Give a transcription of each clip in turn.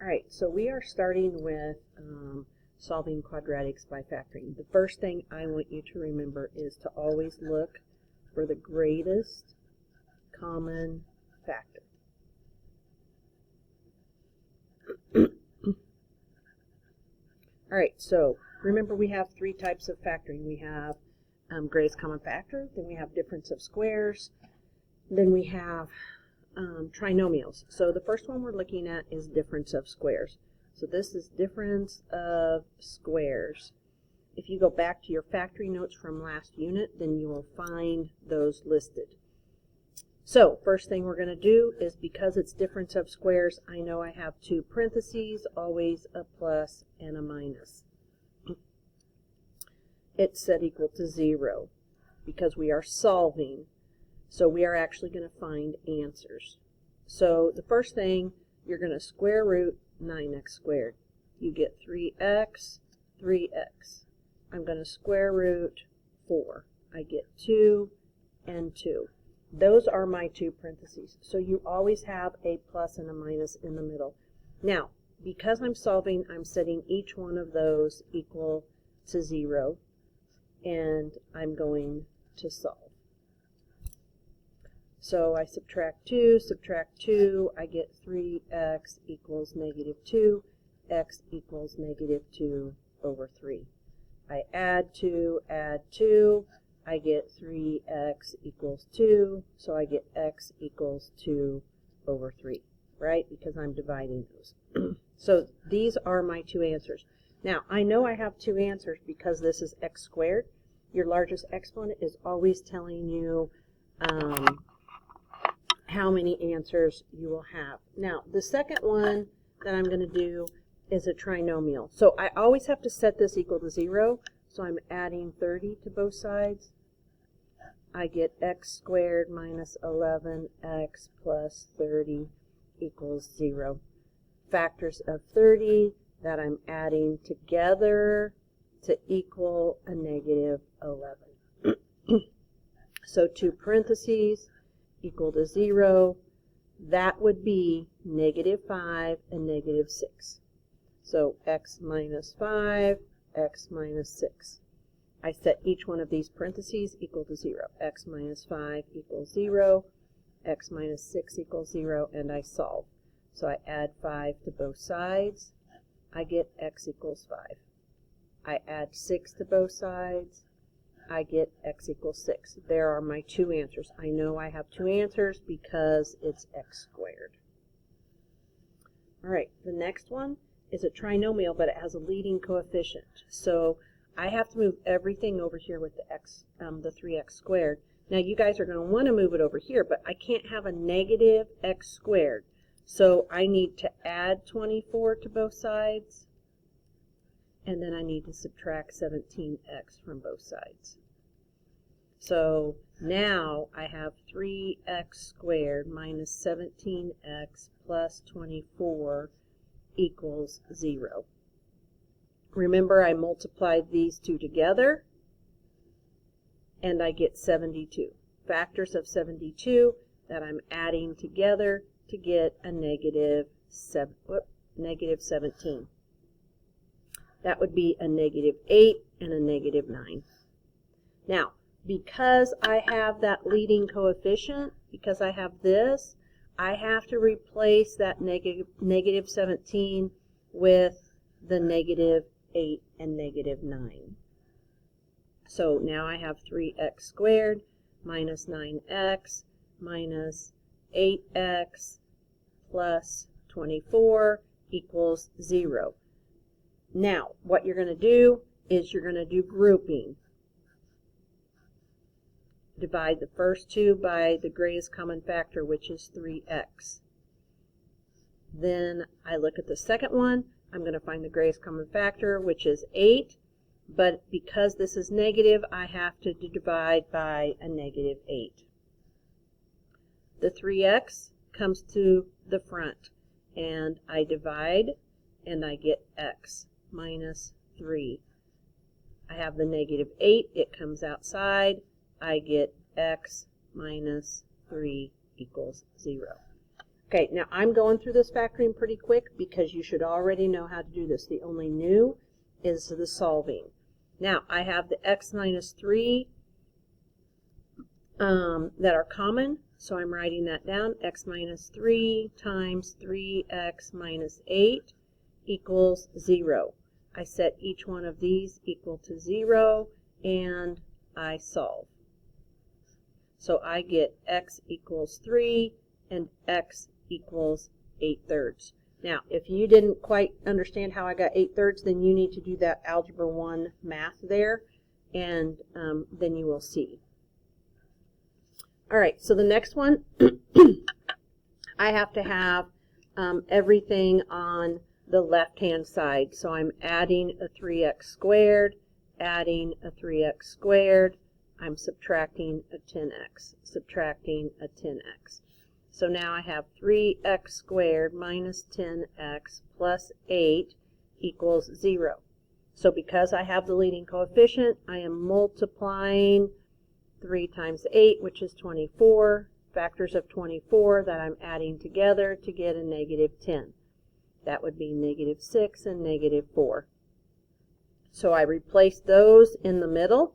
Alright, so we are starting with solving quadratics by factoring. The first thing I want you to remember is to always look for the greatest common factor. Alright, so remember we have three types of factoring. We have greatest common factor, then we have difference of squares, then we have trinomials. So the first one we're looking at is difference of squares. So this is difference of squares. If you go back to your factoring notes from last unit, then you will find those listed. So first thing we're going to do is, because it's difference of squares, I know I have two parentheses, always a plus and a minus. It's set equal to 0 because we are solving. So we are actually going to find answers. So the first thing, you're going to square root 9x squared. You get 3x, 3x. I'm going to square root 4. I get 2 and 2. Those are my two parentheses. So you always have a plus and a minus in the middle. Now, because I'm solving, I'm setting each one of those equal to 0, and I'm going to solve. So I subtract 2, I get 3x equals negative 2, x equals negative 2 over 3. I add 2, I get 3x equals 2, so I get x equals 2 over 3, right? Because I'm dividing those. So these are my two answers. Now, I know I have two answers because this is x squared. Your largest exponent is always telling you how many answers you will have. Now, the second one that I'm going to do is a trinomial. So I always have to set this equal to 0. So I'm adding 30 to both sides. I get x squared minus 11x plus 30 equals 0. Factors of 30 that I'm adding together to equal a negative 11. So two parentheses equal to 0. That would be negative 5 and negative 6. So x minus 5, x minus 6. I set each one of these parentheses equal to 0. X minus 5 equals 0, x minus 6 equals 0, and I solve. So I add 5 to both sides. I get x equals 5. I add 6 to both sides. I get x equals 6. There are my two answers. I know I have two answers because it's x squared. All right, the next one is a trinomial, but it has a leading coefficient. So I have to move everything over here with the x, the 3x squared. Now you guys are going to want to move it over here, but I can't have a negative x squared. So I need to add 24 to both sides, and then I need to subtract 17x from both sides. So now I have 3x squared minus 17x plus 24 equals 0. Remember, I multiplied these two together, and I get 72. Factors of 72 that I'm adding together to get a negative 17. That would be a negative 8 and a negative 9. Now, because I have that leading coefficient, because I have this, I have to replace that negative 17 with the negative 8 and negative 9. So now I have 3x squared minus 9x minus 8x plus 24 equals 0. Now, what you're going to do is you're going to do grouping. Divide the first two by the greatest common factor, which is 3x. Then I look at the second one. I'm going to find the greatest common factor, which is 8. But because this is negative, I have to divide by a negative 8. The 3x comes to the front, and I divide, and I get x minus 3. I have the negative 8. It comes outside. I get x minus 3 equals 0. Okay, now I'm going through this factoring pretty quick because you should already know how to do this. The only new is the solving. Now, I have the x minus 3 that are common, so I'm writing that down. X minus 3 times 3x minus 8 equals 0. I set each one of these equal to 0, and I solve. So I get x equals 3 and x equals 8/3. Now, if you didn't quite understand how I got 8/3, then you need to do that Algebra 1 math there, and then you will see. All right, so the next one, I have to have everything on the left-hand side. So I'm adding a 3x squared, adding a 3x squared. I'm subtracting a 10x, subtracting a 10x. So now I have 3x squared minus 10x plus 8 equals 0. So because I have the leading coefficient, I am multiplying 3 times 8, which is 24, factors of 24 that I'm adding together to get a negative 10. That would be negative 6 and negative 4. So I replace those in the middle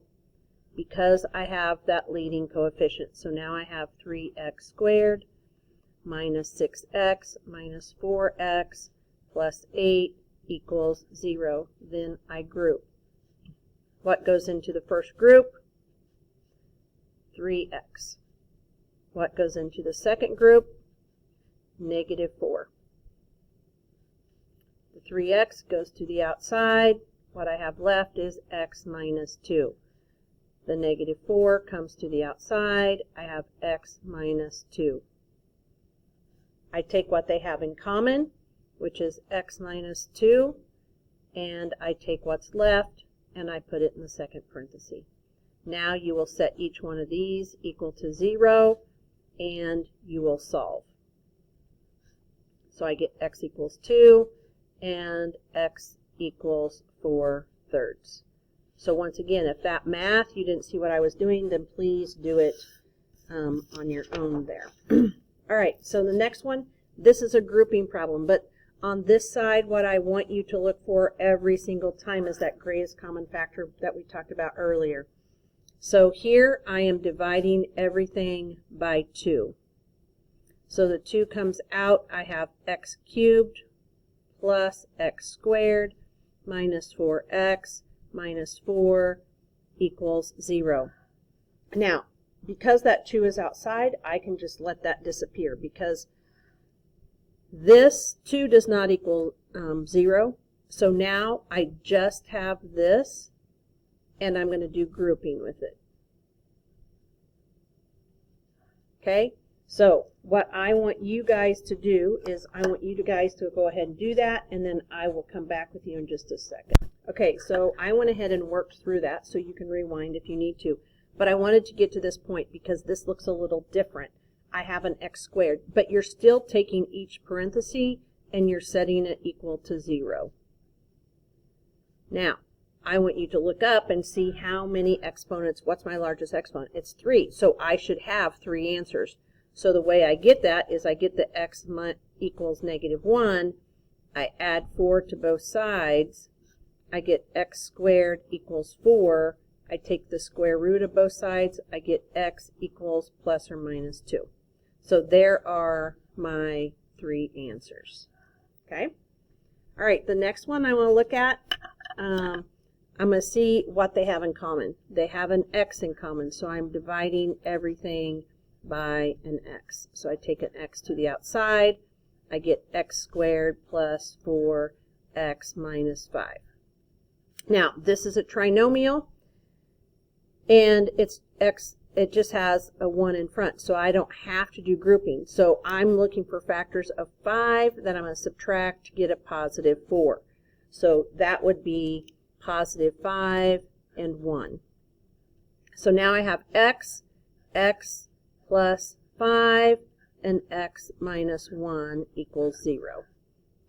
because I have that leading coefficient. So now I have 3x squared minus 6x minus 4x plus 8 equals 0. Then I group. What goes into the first group? 3x. What goes into the second group? Negative 4. The 3x goes to the outside. What I have left is x minus 2. The negative 4 comes to the outside. I have x minus 2. I take what they have in common, which is x minus 2, and I take what's left, and I put it in the second parenthesis. Now you will set each one of these equal to 0, and you will solve. So I get x equals 2, and x equals 4/3. So once again, if that math, you didn't see what I was doing, then please do it on your own there. All right, so the next one, this is a grouping problem, but on this side, what I want you to look for every single time is that greatest common factor that we talked about earlier. So here I am dividing everything by 2. So the 2 comes out, I have x cubed plus x squared minus 4x minus 4 equals 0. Now, because that 2 is outside, I can just let that disappear because this 2 does not equal 0. So now I just have this, and I'm going to do grouping with it. Okay? So what I want you guys to do is I want you guys to go ahead and do that, and then I will come back with you in just a second. Okay, so I went ahead and worked through that, so you can rewind if you need to. But I wanted to get to this point because this looks a little different. I have an x squared, but you're still taking each parenthesis and you're setting it equal to 0. Now, I want you to look up and see how many exponents, what's my largest exponent? It's 3, so I should have 3 answers. So the way I get that is I get the x equals negative 1, I add 4 to both sides, I get x squared equals 4, I take the square root of both sides, I get x equals plus or minus 2. So there are my 3 answers. Okay? All right, the next one I want to look at, I'm going to see what they have in common. They have an x in common, so I'm dividing everything by an x. So I take an x to the outside, I get x squared plus 4x minus 5. Now, this is a trinomial, and it's x, it just has a 1 in front, so I don't have to do grouping. So I'm looking for factors of 5 that I'm going to subtract to get a positive 4. So that would be positive 5 and 1. So now I have x plus 5, and x minus 1 equals 0.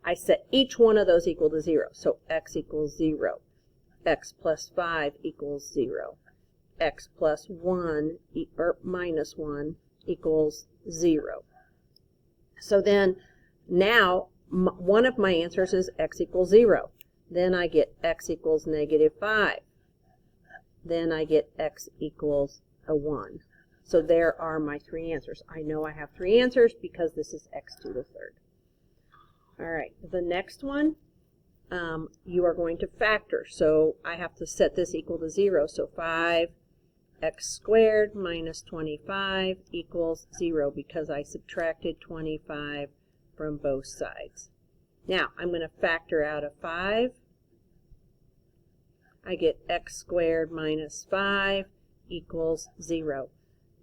I set each one of those equal to 0. So x equals 0. X plus 5 equals 0. X plus 1 or minus 1 equals 0. So then now one of my answers is x equals 0. Then I get x equals -5. Then I get x equals a 1. So there are my 3 answers. I know I have 3 answers because this is x to the 3rd. All right, the next one, you are going to factor. So I have to set this equal to 0. So 5x squared minus 25 equals 0 because I subtracted 25 from both sides. Now I'm going to factor out a 5. I get x squared minus 5 equals 0.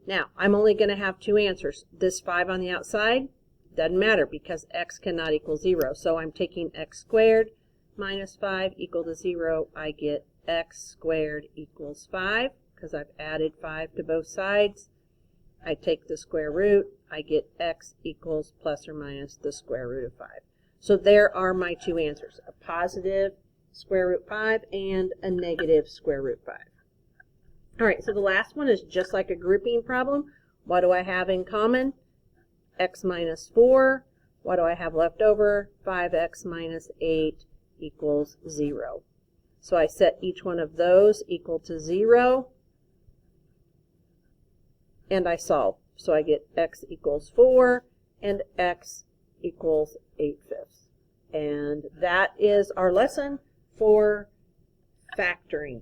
Now I'm only going to have 2 answers. This 5 on the outside doesn't matter because x cannot equal 0. So I'm taking x squared minus 5 equal to 0. I get x squared equals 5 because I've added 5 to both sides. I take the square root. I get x equals plus or minus the square root of 5. So there are my 2 answers, a positive square root 5 and a negative square root 5. All right, so the last one is just like a grouping problem. What do I have in common? X minus 4. What do I have left over? 5x minus 8 equals 0. So I set each one of those equal to 0, and I solve. So I get x equals 4 and x equals 8/5. And that is our lesson for factoring.